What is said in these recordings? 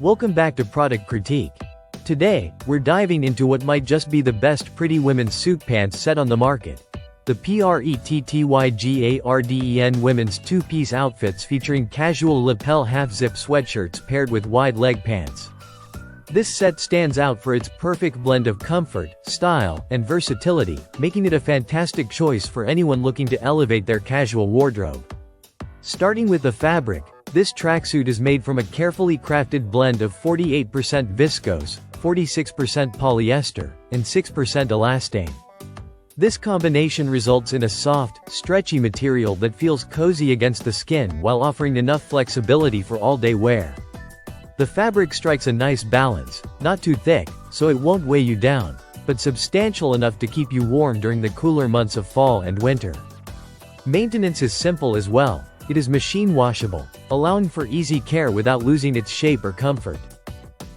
Welcome back to Product Critique. Today, we're diving into what might just be the best pretty women's suit pants set on the market. The PRETTYGARDEN women's two-piece outfits featuring casual lapel half-zip sweatshirts paired with wide leg pants. This set stands out for its perfect blend of comfort, style, and versatility, making it a fantastic choice for anyone looking to elevate their casual wardrobe. Starting with the fabric, this tracksuit is made from a carefully crafted blend of 48% viscose, 46% polyester, and 6% elastane. This combination results in a soft, stretchy material that feels cozy against the skin while offering enough flexibility for all-day wear. The fabric strikes a nice balance, not too thick, so it won't weigh you down, but substantial enough to keep you warm during the cooler months of fall and winter. Maintenance is simple as well. It is machine washable, allowing for easy care without losing its shape or comfort.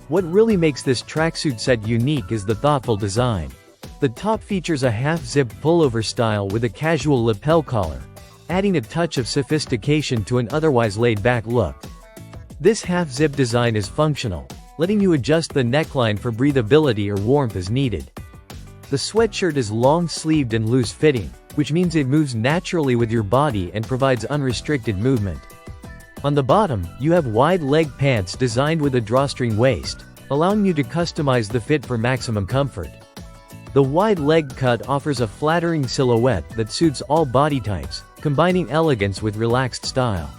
What really makes this tracksuit set unique is the thoughtful design. The top features a half-zip pullover style with a casual lapel collar, adding a touch of sophistication to an otherwise laid-back look. This half-zip design is functional, letting you adjust the neckline for breathability or warmth as needed. The sweatshirt is long-sleeved and loose-fitting, which means it moves naturally with your body and provides unrestricted movement. On the bottom, you have wide leg pants designed with a drawstring waist, allowing you to customize the fit for maximum comfort. The wide leg cut offers a flattering silhouette that suits all body types, combining elegance with relaxed style.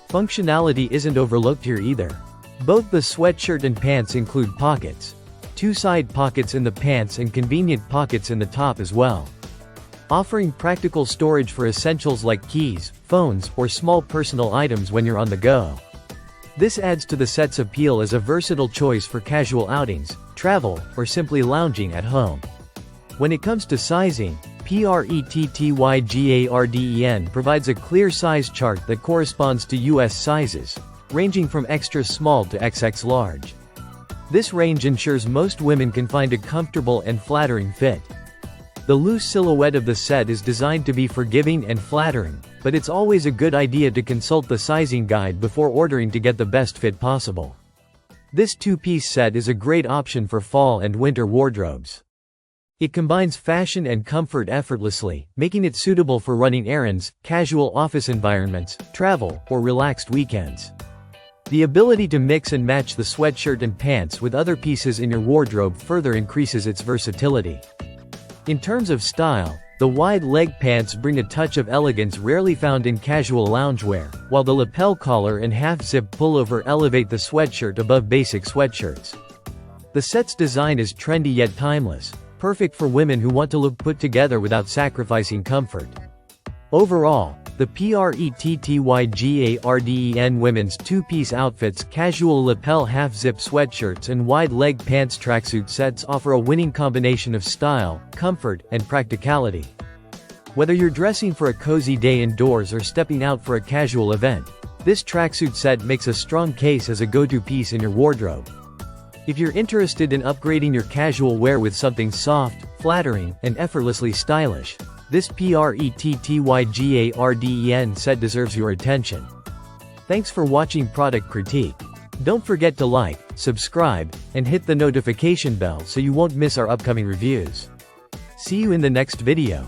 Functionality isn't overlooked here either. Both the sweatshirt and pants include pockets. Two side pockets in the pants and convenient pockets in the top as well, offering practical storage for essentials like keys, phones, or small personal items when you're on the go. This adds to the set's appeal as a versatile choice for casual outings, travel, or simply lounging at home. When it comes to sizing, PRETTYGARDEN provides a clear size chart that corresponds to US sizes, ranging from extra small to XX large. This range ensures most women can find a comfortable and flattering fit. The loose silhouette of the set is designed to be forgiving and flattering, but it's always a good idea to consult the sizing guide before ordering to get the best fit possible. This two-piece set is a great option for fall and winter wardrobes. It combines fashion and comfort effortlessly, making it suitable for running errands, casual office environments, travel, or relaxed weekends. The ability to mix and match the sweatshirt and pants with other pieces in your wardrobe further increases its versatility. In terms of style, the wide leg pants bring a touch of elegance rarely found in casual loungewear, while the lapel collar and half-zip pullover elevate the sweatshirt above basic sweatshirts. The set's design is trendy yet timeless, perfect for women who want to look put together without sacrificing comfort. Overall, the PRETTYGARDEN women's two-piece outfits, casual lapel half-zip sweatshirts and wide leg pants tracksuit sets offer a winning combination of style, comfort, and practicality. Whether you're dressing for a cozy day indoors or stepping out for a casual event, this tracksuit set makes a strong case as a go-to piece in your wardrobe. If you're interested in upgrading your casual wear with something soft, flattering, and effortlessly stylish, this PRETTYGARDEN set deserves your attention. Thanks for watching Product Critique. Don't forget to like, subscribe, and hit the notification bell so you won't miss our upcoming reviews. See you in the next video.